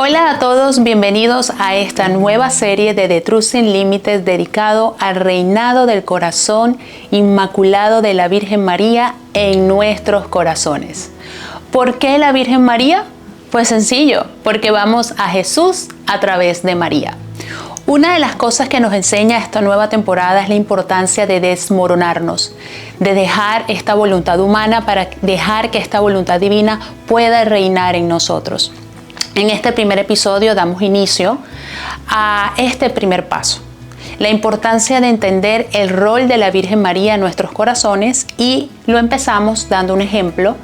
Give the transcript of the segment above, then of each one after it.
Hola a todos, bienvenidos a esta nueva serie de The Truth Sin Límites dedicado al reinado del corazón inmaculado de la Virgen María en nuestros corazones. ¿Por qué la Virgen María? Pues sencillo, porque vamos a Jesús a través de María. Una de las cosas que nos enseña esta nueva temporada es la importancia de desmoronarnos, de dejar esta voluntad humana para dejar que esta voluntad divina pueda reinar en nosotros. En este primer episodio damos inicio a este primer paso, la importancia de entender el rol de la Virgen María en nuestros corazones, y lo empezamos dando un ejemplo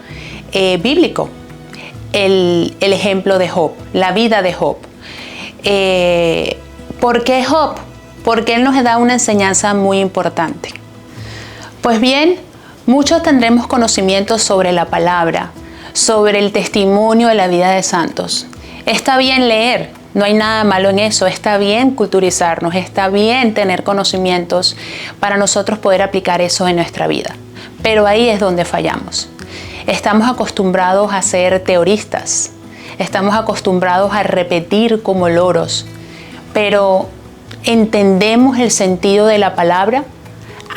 bíblico, el ejemplo de Job, la vida de Job. ¿Por qué Job? Porque él nos da una enseñanza muy importante. Pues bien, muchos tendremos conocimientos sobre la palabra, sobre el testimonio de la vida de santos. Está bien leer, no hay nada malo en eso, está bien culturizarnos, está bien tener conocimientos para nosotros poder aplicar eso en nuestra vida. Pero ahí es donde fallamos. Estamos acostumbrados a ser teoristas, estamos acostumbrados a repetir como loros, pero ¿entendemos el sentido de la palabra?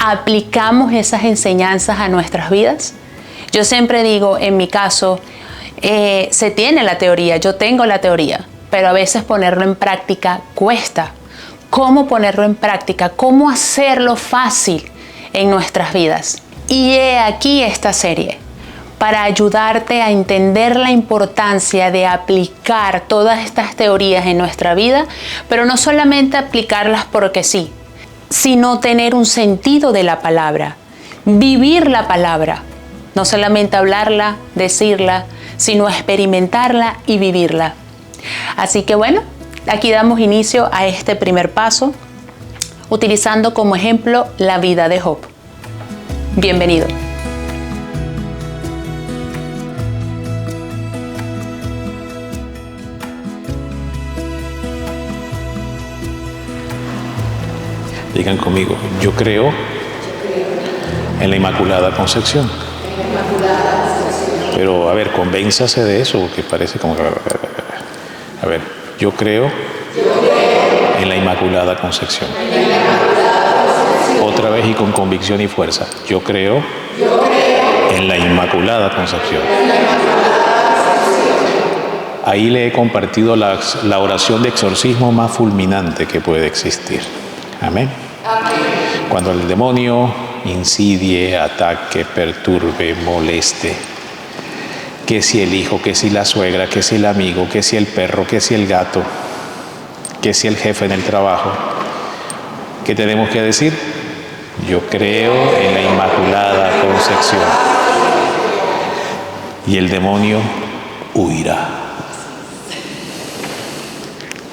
¿Aplicamos esas enseñanzas a nuestras vidas? Yo siempre digo, en mi caso, se tiene la teoría, yo tengo la teoría, pero a veces ponerlo en práctica cuesta. ¿Cómo ponerlo en práctica? ¿Cómo hacerlo fácil en nuestras vidas? Y he aquí esta serie, para ayudarte a entender la importancia de aplicar todas estas teorías en nuestra vida, pero no solamente aplicarlas porque sí, sino tener un sentido de la palabra, vivir la palabra, no solamente hablarla, decirla, sino experimentarla y vivirla. Así que bueno, aquí damos inicio a este primer paso, utilizando como ejemplo la vida de Job. Bienvenido. Digan conmigo, yo creo en la Inmaculada Concepción. Pero, a ver, convénzase de eso, porque parece como... A ver, yo creo en la Inmaculada Concepción. Otra vez y con convicción y fuerza. Yo creo en la Inmaculada Concepción. Ahí le he compartido la oración de exorcismo más fulminante que puede existir. Amén. Cuando el demonio insidie, ataque, perturbe, moleste, que si el hijo, que si la suegra, que si el amigo, que si el perro, que si el gato, que si el jefe en el trabajo, ¿qué tenemos que decir? Yo creo en la Inmaculada Concepción. Y el demonio huirá.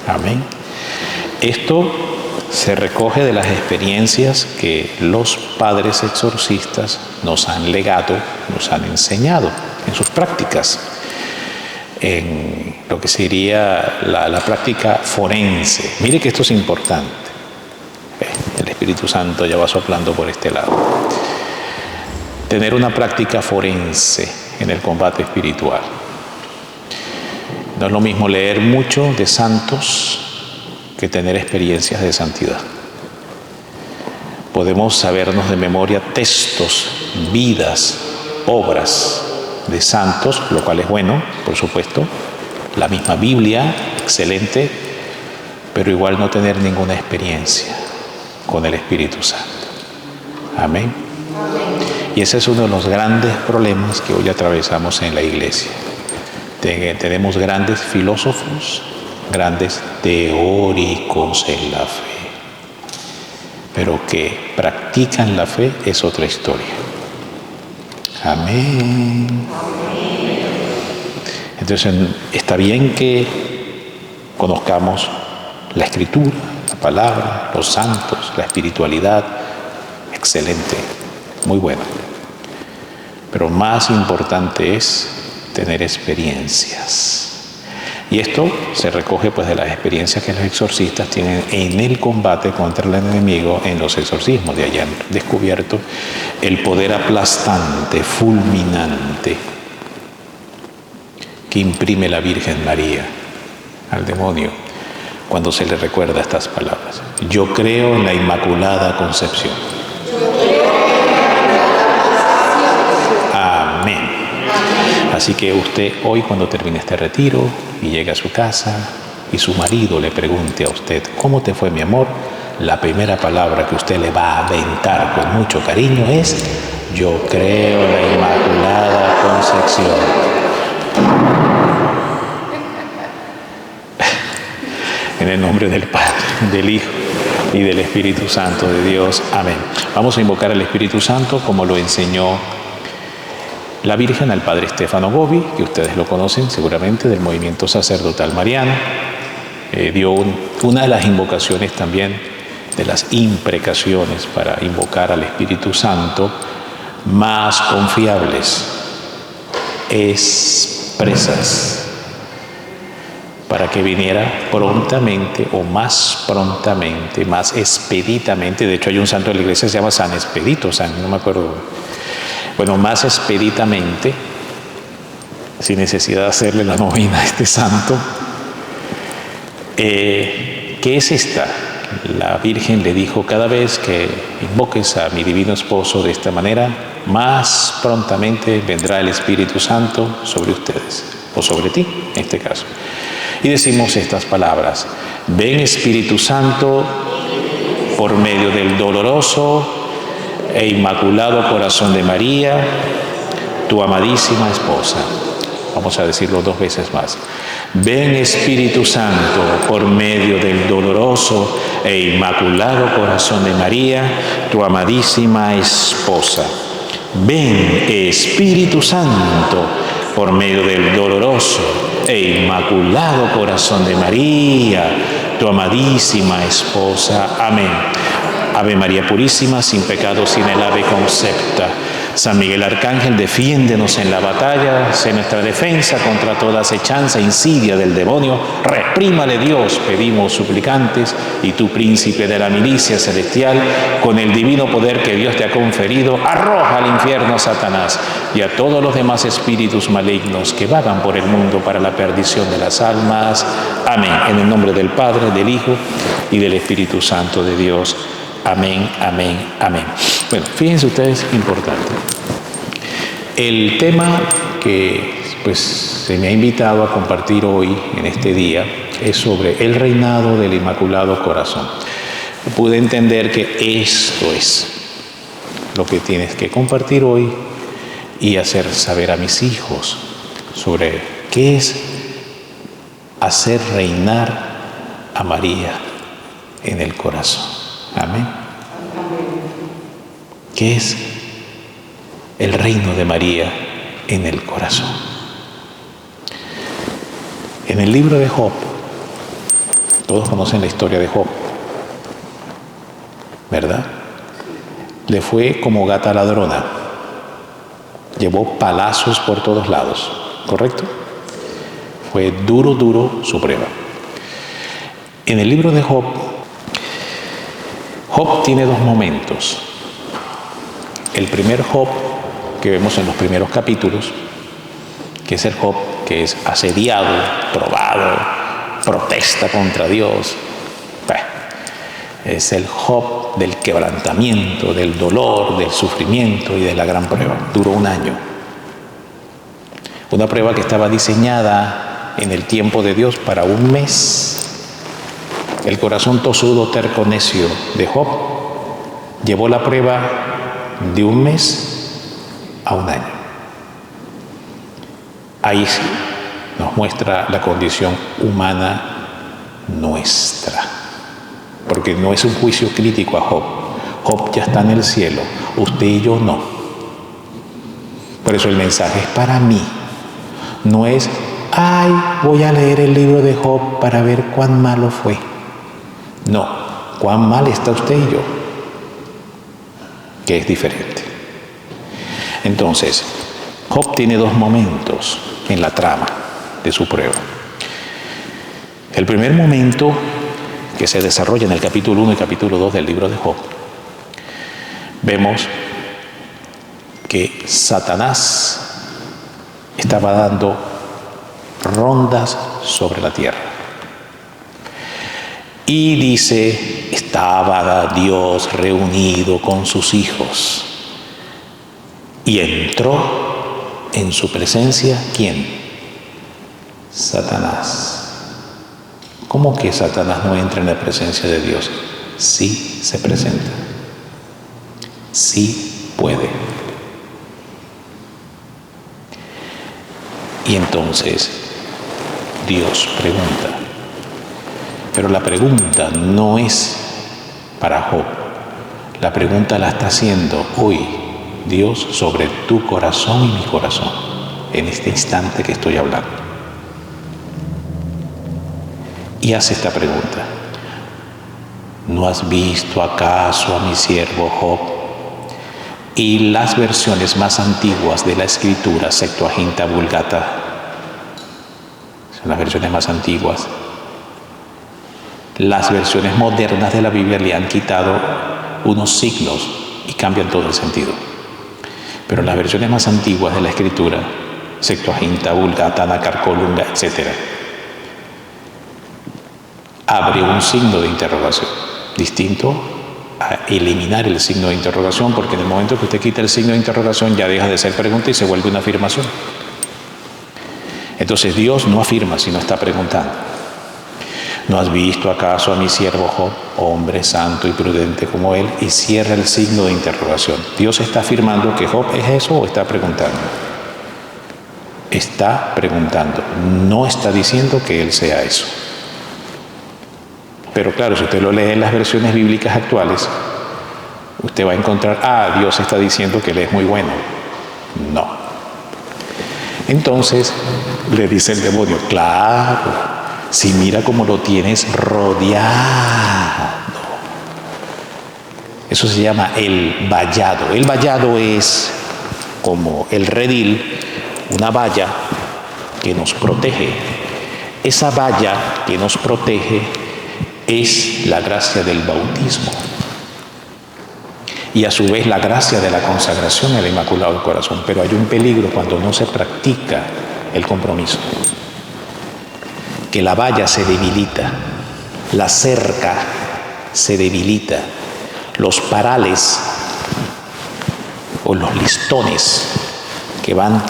Amén. Esto se recoge de las experiencias que los padres exorcistas nos han legado, nos han enseñado en sus prácticas, en lo que sería la práctica forense. Mire que esto es importante. El Espíritu Santo ya va soplando por este lado. Tener una práctica forense en el combate espiritual. No es lo mismo leer mucho de santos que tener experiencias de santidad. Podemos sabernos de memoria textos, vidas, obras de santos, lo cual es bueno, por supuesto. La misma Biblia, excelente, pero igual no tener ninguna experiencia con el Espíritu Santo. Amén. Y ese es uno de los grandes problemas que hoy atravesamos en la iglesia. Tenemos grandes filósofos, grandes teóricos en la fe, pero que practican la fe es otra historia. Amén. Entonces está bien que conozcamos la Escritura, la palabra, los santos, la espiritualidad, excelente, muy bueno. Pero más importante es tener experiencias. Y esto se recoge pues de las experiencias que los exorcistas tienen en el combate contra el enemigo en los exorcismos. De allá han descubierto el poder aplastante, fulminante que imprime la Virgen María al demonio cuando se le recuerda estas palabras. Yo creo en la Inmaculada Concepción. Amén. Así que usted hoy, cuando termine este retiro y llegue a su casa y su marido le pregunte a usted, ¿cómo te fue, mi amor?, la primera palabra que usted le va a aventar con mucho cariño es: yo creo en la Inmaculada Concepción. En el nombre del Padre, del Hijo y del Espíritu Santo de Dios. Amén. Vamos a invocar al Espíritu Santo como lo enseñó la Virgen al Padre Stefano Gobbi, que ustedes lo conocen seguramente, del movimiento sacerdotal mariano. Dio una de las invocaciones también, de las imprecaciones para invocar al Espíritu Santo más confiables, expresas, para que viniera prontamente o más prontamente, más expeditamente. De hecho, hay un santo de la iglesia que se llama San Expedito, no me acuerdo. Bueno, más expeditamente, sin necesidad de hacerle la novena a este santo. ¿Qué es esta? La Virgen le dijo: cada vez que invoques a mi divino esposo de esta manera, más prontamente vendrá el Espíritu Santo sobre ustedes, o sobre ti, en este caso. Y decimos estas palabras: ven, Espíritu Santo, por medio del doloroso e inmaculado corazón de María, tu amadísima esposa. Vamos a decirlo 2 veces más. Ven, Espíritu Santo, por medio del doloroso e inmaculado corazón de María, tu amadísima esposa. Ven, Espíritu Santo, por medio del doloroso e inmaculado corazón de María, tu amadísima esposa. Amén. Ave María Purísima, sin pecado, sin el ave concepta. San Miguel Arcángel, defiéndenos en la batalla, sé nuestra defensa contra toda acechanza e insidia del demonio. Reprímale Dios, pedimos suplicantes, y tú, príncipe de la milicia celestial, con el divino poder que Dios te ha conferido, arroja al infierno a Satanás y a todos los demás espíritus malignos que vagan por el mundo para la perdición de las almas. Amén. En el nombre del Padre, del Hijo y del Espíritu Santo de Dios. Amén, amén, amén. Bueno, fíjense ustedes, importante. El tema que se me ha invitado a compartir hoy, en este día, es sobre el reinado del Inmaculado Corazón. Pude entender que esto es lo que tienes que compartir hoy y hacer saber a mis hijos sobre qué es hacer reinar a María en el corazón. Amén. ¿Qué es el reino de María en el corazón? En el libro de Job, todos conocen la historia de Job, ¿verdad? Le fue como gata ladrona, llevó palazos por todos lados, ¿correcto? Fue duro su prueba. En el libro de Job tiene 2 momentos. El primer Job, que vemos en los primeros capítulos, que es el Job que es asediado, probado, protesta contra Dios. Es el Job del quebrantamiento, del dolor, del sufrimiento y de la gran prueba. Duró 1 año. Una prueba que estaba diseñada en el tiempo de Dios para 1 mes. El corazón tosudo, terco, necio de Job llevó la prueba de 1 mes a 1 año. Ahí sí nos muestra la condición humana nuestra, porque no es un juicio crítico a Job. Job ya está en el cielo, usted y yo no. Por eso el mensaje es para mí. No es, voy a leer el libro de Job para ver cuán malo fue. No, cuán mal está usted y yo, que es diferente. Entonces, Job tiene 2 momentos en la trama de su prueba. El primer momento, que se desarrolla en el capítulo 1 y capítulo 2 del libro de Job, vemos que Satanás estaba dando rondas sobre la tierra. Y dice, estaba Dios reunido con sus hijos. Y entró en su presencia, ¿quién? Satanás. ¿Cómo que Satanás no entra en la presencia de Dios? Sí se presenta. Sí puede. Y entonces Dios pregunta. Pero la pregunta no es para Job. La pregunta la está haciendo hoy Dios sobre tu corazón y mi corazón, en este instante que estoy hablando. Y hace esta pregunta. ¿No has visto acaso a mi siervo Job? Y las versiones más antiguas de la Escritura, Septuaginta, Vulgata, son las versiones más antiguas. Las versiones modernas de la Biblia le han quitado unos signos y cambian todo el sentido. Pero las versiones más antiguas de la Escritura, Septuaginta, Vulgata, Anacarcolunga, etc., abre un signo de interrogación, distinto a eliminar el signo de interrogación, porque en el momento que usted quita el signo de interrogación ya deja de ser pregunta y se vuelve una afirmación. Entonces Dios no afirma, sino está preguntando. ¿No has visto acaso a mi siervo Job, hombre santo y prudente como él? Y cierra el signo de interrogación. ¿Dios está afirmando que Job es eso o está preguntando? Está preguntando, no está diciendo que él sea eso. Pero claro, si usted lo lee en las versiones bíblicas actuales, usted va a encontrar, Dios está diciendo que él es muy bueno. No. Entonces, le dice el demonio, claro, si mira cómo lo tienes rodeado. Eso se llama el vallado. El vallado es como el redil, una valla que nos protege. Esa valla que nos protege es la gracia del bautismo y a su vez la gracia de la consagración al Inmaculado Corazón. Pero hay un peligro cuando no se practica el compromiso, que la valla se debilita, la cerca se debilita, los parales o los listones que van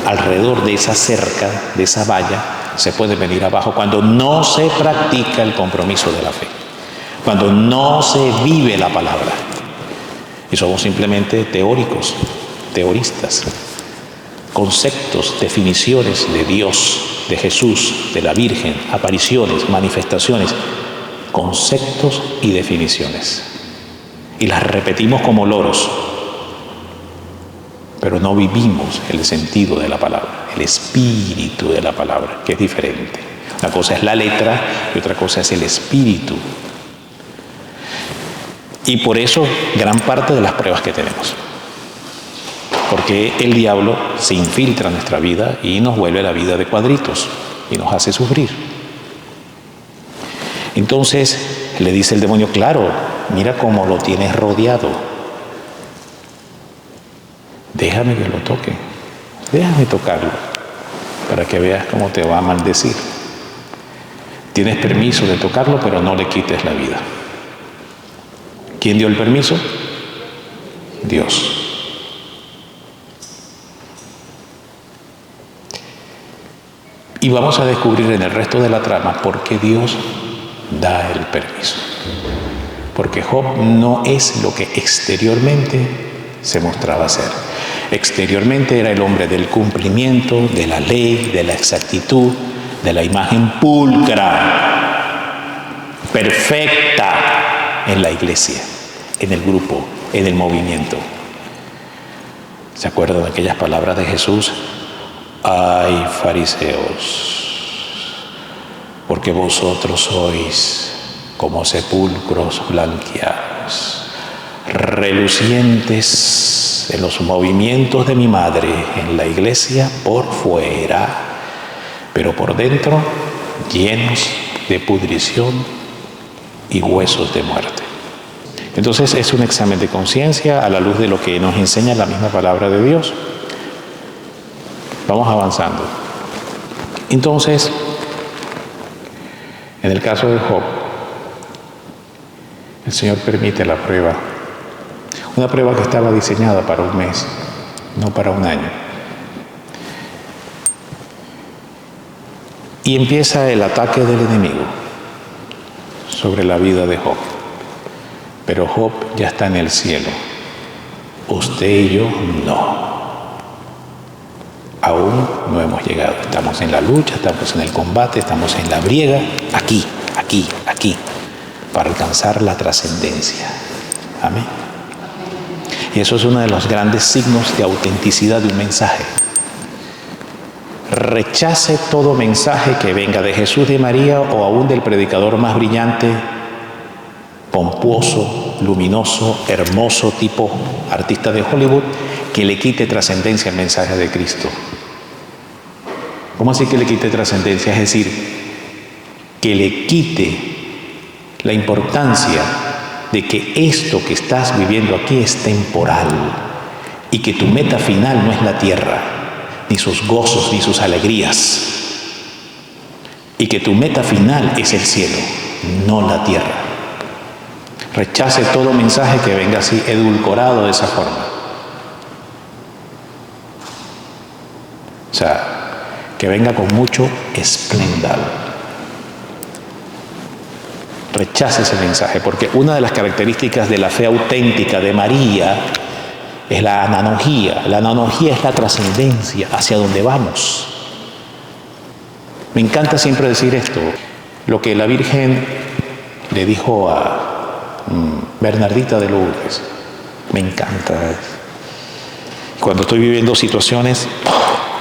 alrededor de esa cerca, de esa valla, se pueden venir abajo cuando no se practica el compromiso de la fe, cuando no se vive la palabra. Y somos simplemente teóricos, teoristas, conceptos, definiciones de Dios, de Jesús, de la Virgen, apariciones, manifestaciones, conceptos y definiciones. Y las repetimos como loros, pero no vivimos el sentido de la palabra, el espíritu de la palabra, que es diferente. Una cosa es la letra y otra cosa es el espíritu. Y por eso gran parte de las pruebas que tenemos. Porque el diablo se infiltra en nuestra vida y nos vuelve la vida de cuadritos y nos hace sufrir. Entonces le dice el demonio, claro, mira cómo lo tienes rodeado. Déjame que lo toque, déjame tocarlo, para que veas cómo te va a maldecir. Tienes permiso de tocarlo, pero no le quites la vida. ¿Quién dio el permiso? Dios. Y vamos a descubrir en el resto de la trama por qué Dios da el permiso. Porque Job no es lo que exteriormente se mostraba ser. Exteriormente era el hombre del cumplimiento, de la ley, de la exactitud, de la imagen pulcra, perfecta en la iglesia, en el grupo, en el movimiento. ¿Se acuerdan de aquellas palabras de Jesús? Ay, fariseos, porque vosotros sois como sepulcros blanqueados, relucientes en los movimientos de mi madre en la iglesia por fuera, pero por dentro llenos de pudrición y huesos de muerte. Entonces es un examen de conciencia a la luz de lo que nos enseña la misma palabra de Dios. Vamos avanzando. Entonces, en el caso de Job, El Señor permite la prueba. Una prueba que estaba diseñada para un mes, no para un año. Y empieza el ataque del enemigo sobre la vida de Job. Pero Job ya está en el cielo. Usted y yo no. Aún no hemos llegado. Estamos en la lucha, estamos en el combate, estamos en la briega, aquí, para alcanzar la trascendencia. Amén. Y eso es uno de los grandes signos de autenticidad de un mensaje. Rechace todo mensaje que venga de Jesús, de María o aún del predicador más brillante, pomposo, luminoso, hermoso, tipo artista de Hollywood, que le quite trascendencia al mensaje de Cristo. ¿Cómo así que le quite trascendencia? Es decir, que le quite la importancia de que esto que estás viviendo aquí es temporal y que tu meta final no es la tierra, ni sus gozos, ni sus alegrías, y que tu meta final es el cielo, no la tierra. Rechace todo mensaje que venga así edulcorado de esa forma. O sea, que venga con mucho esplendor. Rechace ese mensaje, porque una de las características de la fe auténtica de María es la analogía. La analogía es la trascendencia hacia donde vamos. Me encanta siempre decir esto. Lo que la Virgen le dijo a Bernardita de Lourdes, me encanta. Cuando estoy viviendo situaciones,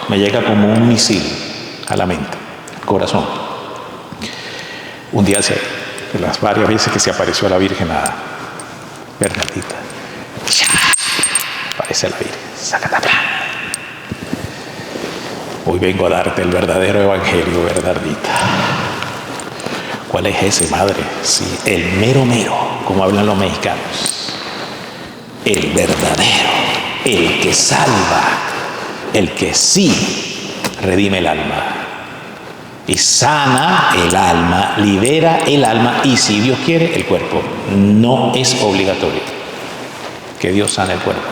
me llega como un misil a la mente, al corazón. Un día, de las varias veces que se apareció la Virgen a Bernardita, aparece la Virgen, sácate. Hoy vengo a darte el verdadero evangelio, Bernardita. ¿Cuál es ese, madre? Sí, el mero mero, como hablan los mexicanos. El verdadero, el que salva, el que sí redime el alma. Y sana el alma, libera el alma y, si Dios quiere, el cuerpo. No es obligatorio que Dios sane el cuerpo.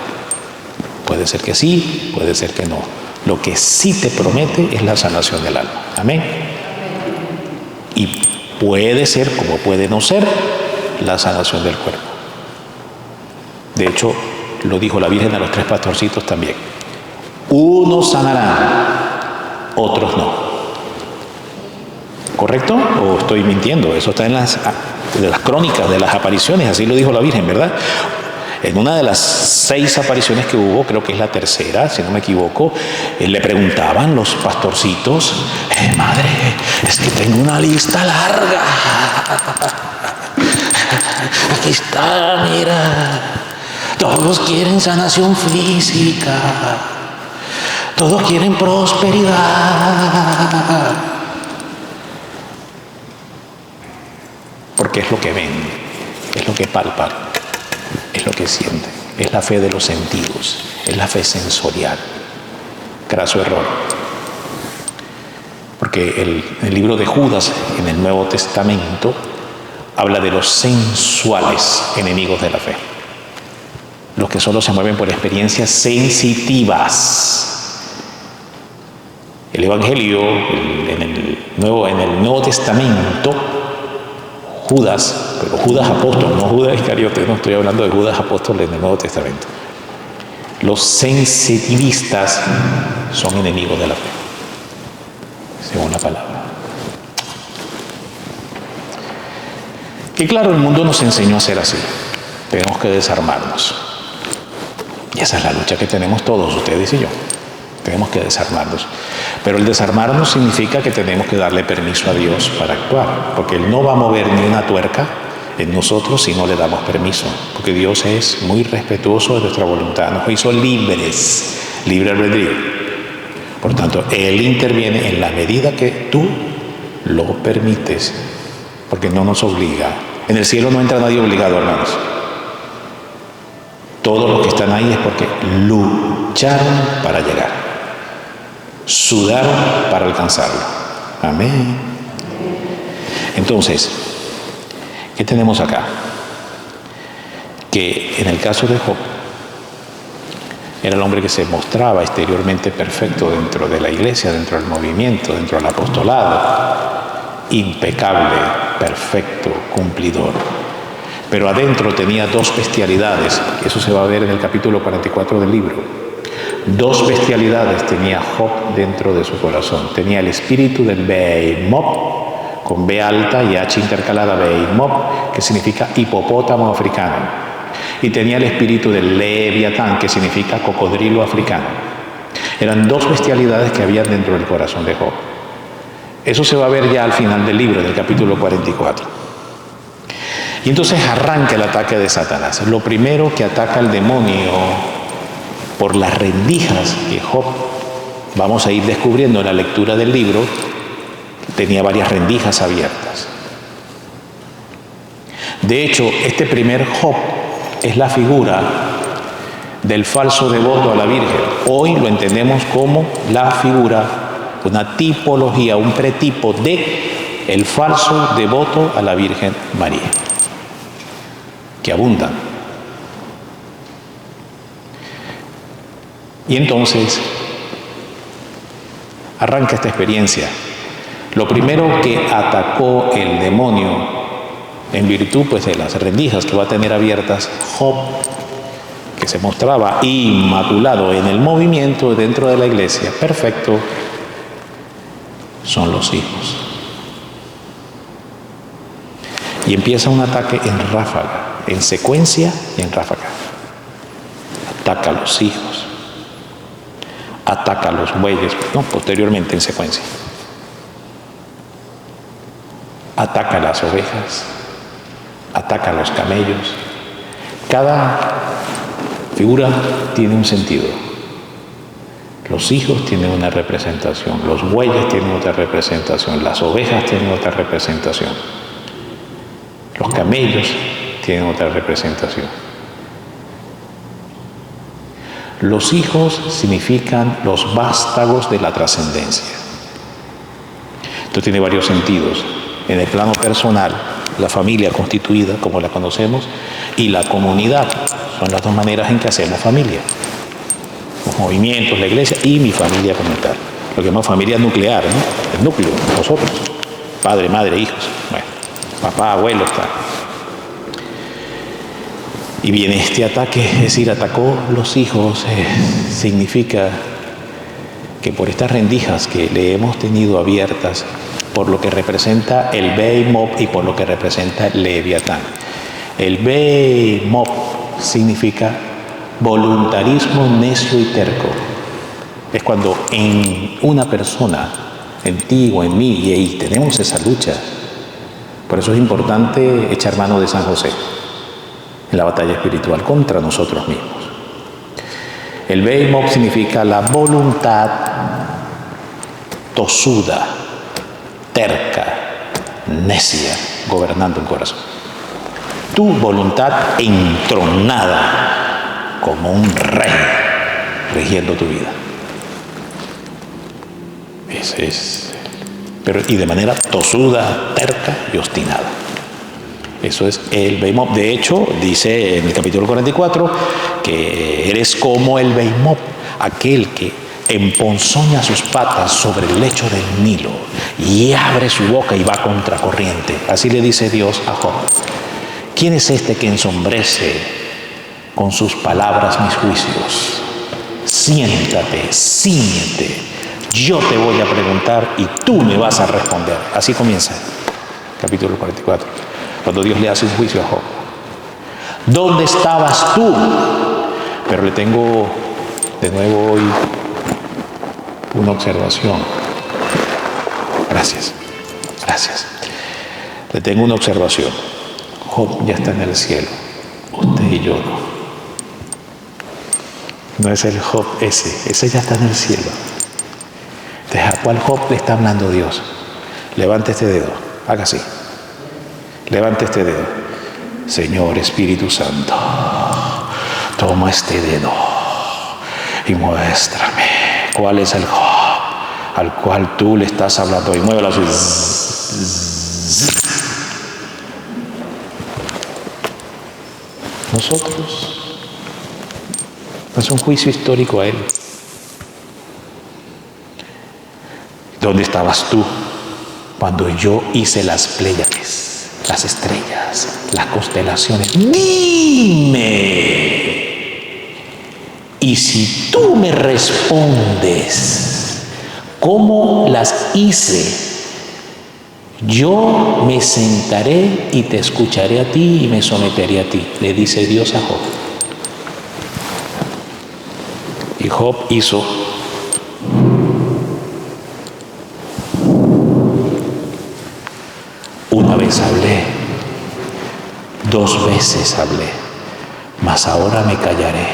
Puede ser que sí, puede ser que no. Lo que sí te promete es la sanación del alma. Amén. Y puede ser, como puede no ser, la sanación del cuerpo. De hecho, lo dijo la Virgen a los 3 pastorcitos también. Unos sanarán, otros no. ¿Correcto? ¿O estoy mintiendo? Eso está en las crónicas de las apariciones, así lo dijo la Virgen, ¿verdad? En una de las 6 apariciones que hubo, creo que es la tercera, si no me equivoco, le preguntaban los pastorcitos, madre, es que tengo una lista larga. Aquí está, mira. Todos quieren sanación física. Todos quieren prosperidad. Porque es lo que ven, es lo que palpan, es lo que sienten, es la fe de los sentidos, es la fe sensorial. Graso error. Porque el libro de Judas en el Nuevo Testamento habla de los sensuales enemigos de la fe. Los que solo se mueven por experiencias sensitivas. El Evangelio en el Nuevo Testamento, Judas, pero Judas apóstol, no Judas Iscariote, no estoy hablando de Judas apóstol en el Nuevo Testamento. Los sensitivistas son enemigos de la fe, según la palabra. Y claro, el mundo nos enseñó a ser así. Tenemos que desarmarnos. Y esa es la lucha que tenemos todos, ustedes y yo. Tenemos que desarmarnos. Pero el desarmarnos significa que tenemos que darle permiso a Dios para actuar. Porque Él no va a mover ni una tuerca en nosotros si no le damos permiso. Porque Dios es muy respetuoso de nuestra voluntad. Nos hizo libres, libre albedrío. Por tanto, Él interviene en la medida que tú lo permites. Porque no nos obliga. En el cielo no entra nadie obligado, hermanos. Todos los que están ahí es porque lucharon para llegar. Sudaron para alcanzarlo. Amén. Entonces, ¿qué tenemos acá? que en el caso de Job, era el hombre que se mostraba exteriormente perfecto dentro de la iglesia, dentro del movimiento, dentro del apostolado, impecable, perfecto, cumplidor. Pero adentro tenía dos bestialidades, eso se va a ver en el capítulo 44 del libro. Dos bestialidades tenía Job dentro de su corazón. Tenía el espíritu del Behemoth, con B alta y H intercalada, Behemoth, que significa hipopótamo africano. Y tenía el espíritu del Leviatán, que significa cocodrilo africano. Eran dos bestialidades que había dentro del corazón de Job. Eso se va a ver ya al final del libro, del capítulo 44. Y entonces arranca el ataque de Satanás. Lo primero que ataca el demonio por las rendijas que Job, vamos a ir descubriendo en la lectura del libro, tenía varias rendijas abiertas. De hecho, este primer Job es la figura del falso devoto a la Virgen. Hoy lo entendemos como la figura, una tipología, un pretipo de el falso devoto a la Virgen María, que abundan. Y entonces arranca esta experiencia. Lo primero que atacó el demonio, en virtud pues de las rendijas que va a tener abiertas Job, que se mostraba inmaculado en el movimiento dentro de la iglesia, perfecto, son los hijos. Y empieza un ataque en ráfaga, en secuencia y en ráfaga. Ataca a los hijos, ataca a los bueyes, no, posteriormente en secuencia. Ataca a las ovejas, ataca a los camellos. Cada figura tiene un sentido. Los hijos tienen una representación, los bueyes tienen otra representación, las ovejas tienen otra representación, los camellos tienen otra representación. Los hijos significan los vástagos de la trascendencia. Esto tiene varios sentidos. En el plano personal, la familia constituida, como la conocemos, y la comunidad, son las dos maneras en que hacemos familia. Los movimientos, la iglesia y mi familia como tal. Lo que llamamos familia nuclear, ¿no? El núcleo, nosotros, padre, madre, hijos, bueno, papá, abuelo, está. Y viene este ataque, es decir, atacó los hijos, significa que por estas rendijas que le hemos tenido abiertas, por lo que representa el Behemoth y por lo que representa el Leviatán. El Behemoth significa voluntarismo necio y terco. Es cuando en una persona, en ti o en mí, y ahí tenemos esa lucha. Por eso es importante echar mano de San José en la batalla espiritual contra nosotros mismos. El Behemoth significa la voluntad tosuda, terca, necia, gobernando un corazón. Tu voluntad entronada como un rey, rigiendo tu vida. Y de manera tosuda, terca y obstinada. Eso es el Behemoth. De hecho, dice en el capítulo 44 que eres como el Behemoth, aquel que emponzoña sus patas sobre el lecho del Nilo y abre su boca y va contracorriente. Así le dice Dios a Job. ¿Quién es este que ensombrece con sus palabras mis juicios? Siéntate, ciñete, yo te voy a preguntar y tú me vas a responder. Así comienza capítulo 44, cuando Dios le hace un juicio a Job. ¿Dónde estabas tú? Pero le tengo de nuevo hoy una observación. Gracias. Le tengo una observación. Job ya está en el cielo. Usted y yo no. No es el Job ese ya está en el cielo. Entonces, ¿a cuál Job le está hablando Dios? Levante este dedo, haga así. Levante este dedo. Señor Espíritu Santo, toma este dedo y muéstrame cuál es el Job al cual tú le estás hablando. Y muévelo así. nosotros. Es un juicio histórico a él. ¿Dónde estabas tú cuando yo hice las Pléyades, las estrellas, las constelaciones? Dime. Y si tú me respondes cómo las hice, yo me sentaré y te escucharé a ti y me someteré a ti, le dice Dios a Job. Y Job hizo una vez hablé, 2 veces hablé, mas ahora me callaré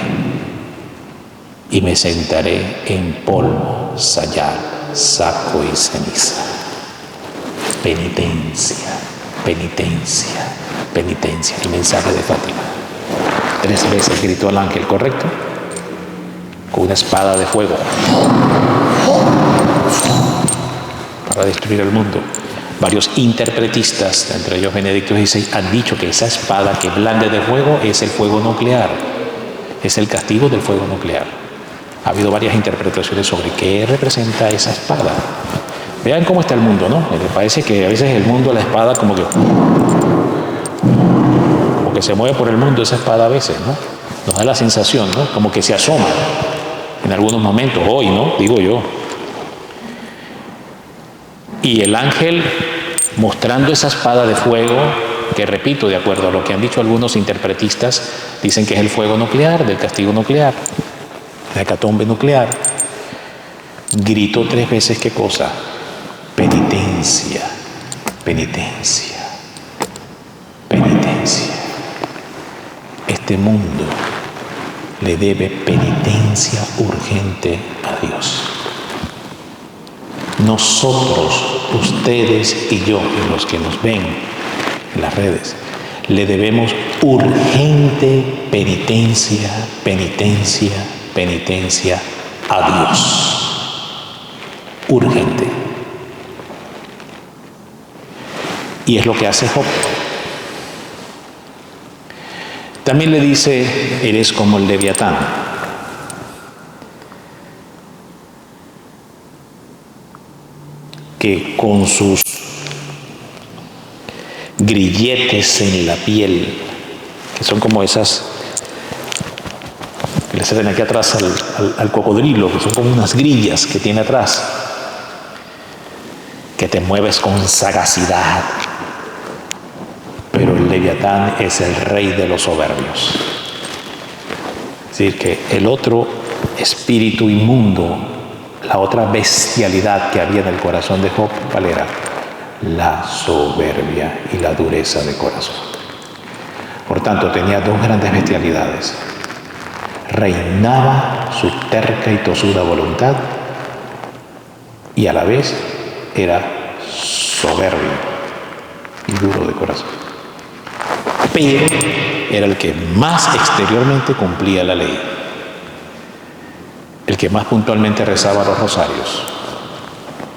y me sentaré en polvo, sayal, saco y ceniza. Penitencia, penitencia, penitencia. El mensaje de Fátima. 3 veces gritó el ángel, ¿correcto? Con una espada de fuego para destruir el mundo. Varios interpretistas, entre ellos Benedicto XVI, han dicho que esa espada que blande de fuego es el fuego nuclear, es el castigo del fuego nuclear. Ha habido varias interpretaciones sobre qué representa esa espada. Vean cómo está el mundo, ¿no? Me parece que a veces el mundo, la espada, como que se mueve por el mundo esa espada a veces, ¿no? Nos da la sensación, ¿no? Como que se asoma en algunos momentos, hoy, ¿no? Digo yo. Y el ángel mostrando esa espada de fuego, que repito, de acuerdo a lo que han dicho algunos interpretistas, dicen que es el fuego nuclear, del castigo nuclear, la hecatombe nuclear. Gritó 3 veces, ¿qué cosa? Penitencia, penitencia, penitencia. Este mundo le debe penitencia urgente a Dios. Nosotros, ustedes y yo, y los que nos ven en las redes, le debemos urgente penitencia, penitencia, penitencia a Dios. Urgente. Y es lo que hace Job. También le dice, eres como el Leviatán. Que con sus grilletes en la piel, que son como esas que le salen aquí atrás al cocodrilo, que son como unas grillas que tiene atrás, que te mueves con sagacidad. Pero el Leviatán es el rey de los soberbios. Es decir, que el otro espíritu inmundo, la otra bestialidad que había en el corazón de Job, ¿cuál era? La soberbia y la dureza de corazón. Por tanto, tenía 2 grandes bestialidades. Reinaba su terca y tosuda voluntad y a la vez era soberbio y duro de corazón. Pero era el que más exteriormente cumplía la ley, el que más puntualmente rezaba los rosarios,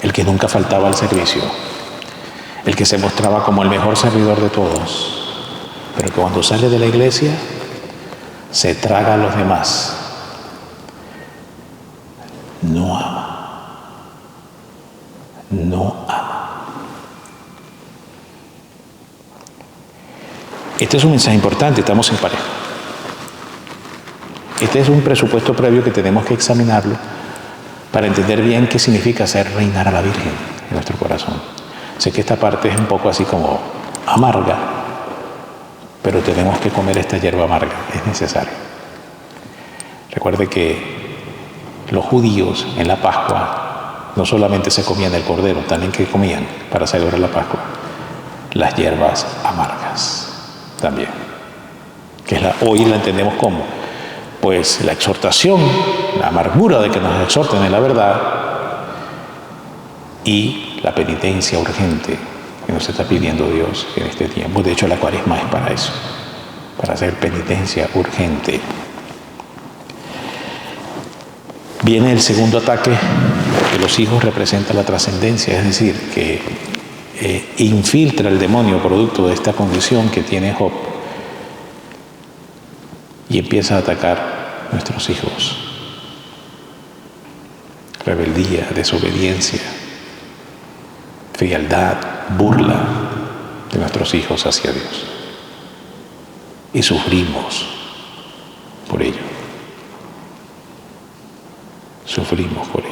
el que nunca faltaba al servicio, el que se mostraba como el mejor servidor de todos, pero que cuando sale de la iglesia se traga a los demás. No ama. No ama. Este es un mensaje importante, estamos en pareja. Este es un presupuesto previo que tenemos que examinarlo para entender bien qué significa hacer reinar a la Virgen en nuestro corazón. Sé que esta parte es un poco así como amarga, pero tenemos que comer esta hierba amarga, es necesario. Recuerde que los judíos en la Pascua no solamente se comían el cordero, también que comían para celebrar la Pascua las hierbas amargas también, que es hoy la entendemos como pues la exhortación, la amargura de que nos exhorten en la verdad y la penitencia urgente que nos está pidiendo Dios en este tiempo. De hecho, la Cuaresma es para eso, para hacer penitencia urgente. Viene el segundo ataque, porque los hijos representan la trascendencia, es decir, que infiltra el demonio producto de esta condición que tiene Job y empieza a atacar a nuestros hijos. Rebeldía, desobediencia, frialdad, burla de nuestros hijos hacia Dios. Y sufrimos por ello. Sufrimos por ello.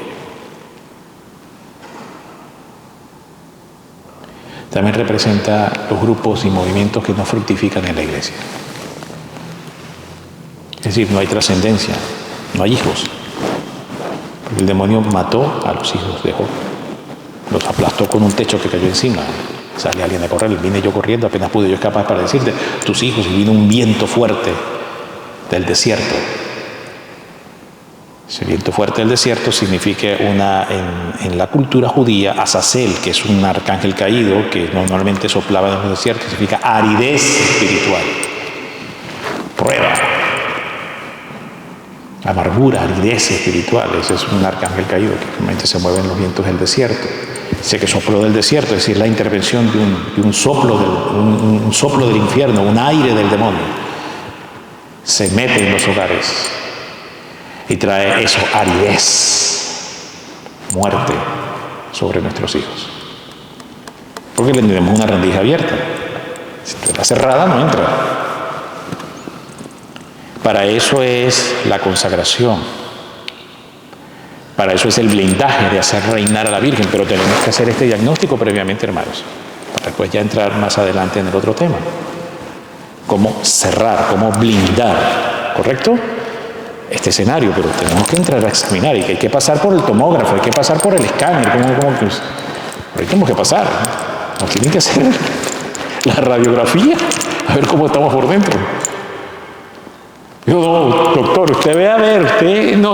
También representa los grupos y movimientos que no fructifican en la iglesia. Es decir, no hay trascendencia, no hay hijos. El demonio mató a los hijos de Job. Los aplastó con un techo que cayó encima. Sale alguien a correr, vine yo corriendo, apenas pude yo escapar para decirte, tus hijos, y vino un viento fuerte del desierto. Ese viento fuerte del desierto significa en la cultura judía, Azazel, que es un arcángel caído que normalmente soplaba en los desiertos, significa aridez espiritual, prueba, amargura, aridez espiritual. Ese es un arcángel caído que normalmente se mueve en los vientos del desierto. Dice que sopló del desierto, es decir, la intervención de un soplo del infierno, un aire del demonio, se mete en los hogares y trae eso, aridez, muerte sobre nuestros hijos. Porque le tenemos una rendija abierta. Si está cerrada, no entra. Para eso es la consagración. Para eso es el blindaje de hacer reinar a la Virgen. Pero tenemos que hacer este diagnóstico previamente, hermanos, para después ya entrar más adelante en el otro tema. Cómo cerrar, cómo blindar, ¿correcto? Este escenario, pero tenemos que entrar a examinar y que hay que pasar por el tomógrafo, hay que pasar por el escáner, ahí tenemos que pasar, ¿no? Nos tienen que hacer la radiografía, a ver cómo estamos por dentro. Yo, no, doctor, usted ve a ver, usted, no,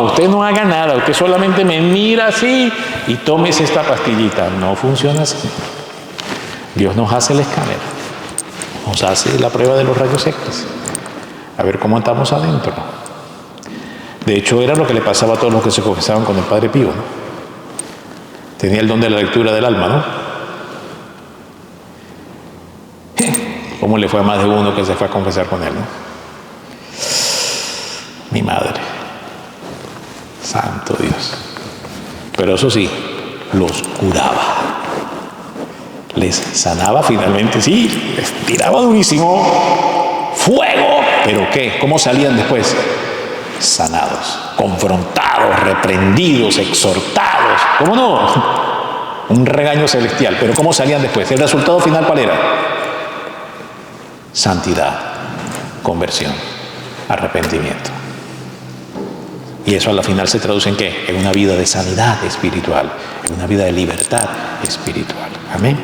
usted no haga nada, usted solamente me mira así y tómese esta pastillita. No funciona así. Dios nos hace el escáner, nos hace la prueba de los rayos X, a ver cómo estamos adentro. De hecho, era lo que le pasaba a todos los que se confesaban con el Padre Pío, ¿no? Tenía el don de la lectura del alma, ¿no? ¿Cómo le fue a más de uno que se fue a confesar con él, no? Mi madre. Santo Dios. Pero eso sí, los curaba. Les sanaba finalmente, sí, les tiraba durísimo. ¡Fuego! ¿Pero qué? ¿Cómo salían después? Sanados, confrontados, reprendidos, exhortados. ¿Cómo no? Un regaño celestial. Pero ¿cómo salían después? ¿El resultado final cuál era? Santidad, conversión, arrepentimiento. Y eso a la final se traduce ¿en qué? En una vida de sanidad espiritual, en una vida de libertad espiritual. Amén.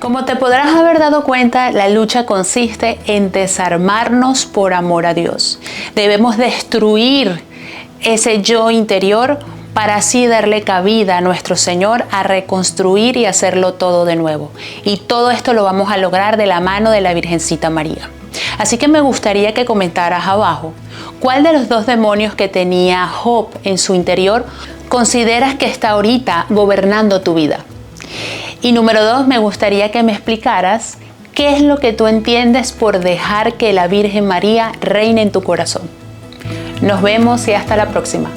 Como te podrás haber dado cuenta, la lucha consiste en desarmarnos por amor a Dios. Debemos destruir ese yo interior para así darle cabida a nuestro Señor a reconstruir y hacerlo todo de nuevo. Y todo esto lo vamos a lograr de la mano de la Virgencita María. Así que me gustaría que comentaras abajo, ¿cuál de los dos demonios que tenía Job en su interior consideras que está ahorita gobernando tu vida? Y número 2, me gustaría que me explicaras qué es lo que tú entiendes por dejar que la Virgen María reine en tu corazón. Nos vemos y hasta la próxima.